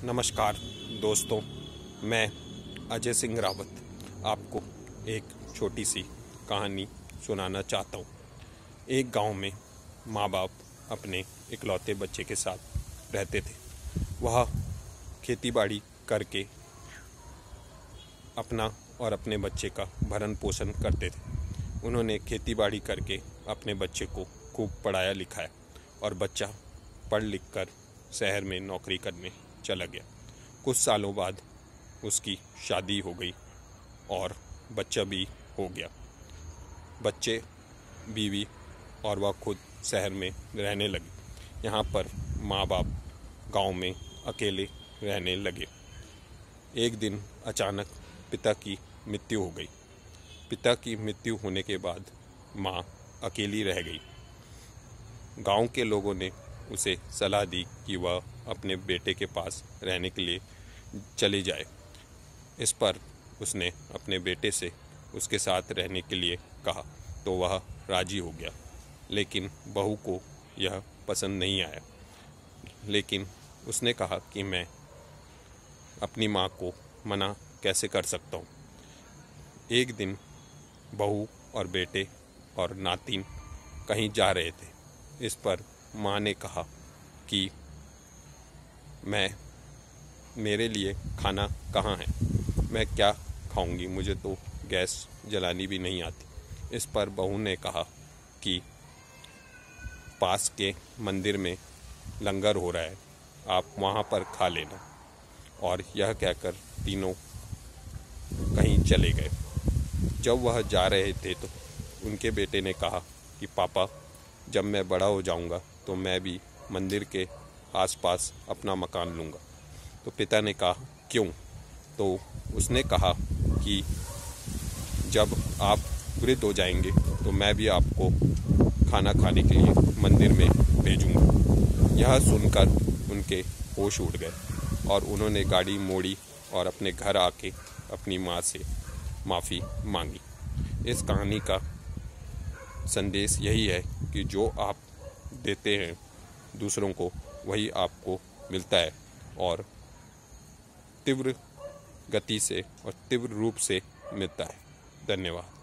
नमस्कार दोस्तों, मैं अजय सिंह रावत आपको एक छोटी सी कहानी सुनाना चाहता हूँ। एक गांव में माँ बाप अपने इकलौते बच्चे के साथ रहते थे। वह खेतीबाड़ी करके अपना और अपने बच्चे का भरण पोषण करते थे। उन्होंने खेतीबाड़ी करके अपने बच्चे को खूब पढ़ाया लिखाया और बच्चा पढ़ लिख कर शहर में नौकरी करने चला गया। कुछ सालों बाद उसकी शादी हो गई और बच्चा भी हो गया। बच्चे, बीवी और वह खुद शहर में रहने लगे। यहाँ पर माँ बाप गांव में अकेले रहने लगे। एक दिन अचानक पिता की मृत्यु हो गई। पिता की मृत्यु होने के बाद माँ अकेली रह गई। गांव के लोगों ने उसे सलाह दी कि वह अपने बेटे के पास रहने के लिए चली जाए। इस पर उसने अपने बेटे से उसके साथ रहने के लिए कहा तो वह राजी हो गया, लेकिन बहू को यह पसंद नहीं आया। लेकिन उसने कहा कि मैं अपनी माँ को मना कैसे कर सकता हूँ। एक दिन बहू और बेटे और नातिन कहीं जा रहे थे। इस पर माँ ने कहा कि मेरे लिए खाना कहाँ है, मैं क्या खाऊंगी, मुझे तो गैस जलानी भी नहीं आती। इस पर बहू ने कहा कि पास के मंदिर में लंगर हो रहा है, आप वहाँ पर खा लेना। और यह कहकर तीनों कहीं चले गए। जब वह जा रहे थे तो उनके बेटे ने कहा कि पापा, जब मैं बड़ा हो जाऊंगा तो मैं भी मंदिर के आसपास अपना मकान लूँगा। तो पिता ने कहा क्यों? तो उसने कहा कि जब आप वृद्ध हो जाएंगे तो मैं भी आपको खाना खाने के लिए मंदिर में भेजूंगा। यह सुनकर उनके होश उड़ गए और उन्होंने गाड़ी मोड़ी और अपने घर आके अपनी माँ से माफ़ी मांगी। इस कहानी का संदेश यही है कि जो आप देते हैं दूसरों को, वही आपको मिलता है और तीव्र गति से और तीव्र रूप से मिलता है। धन्यवाद।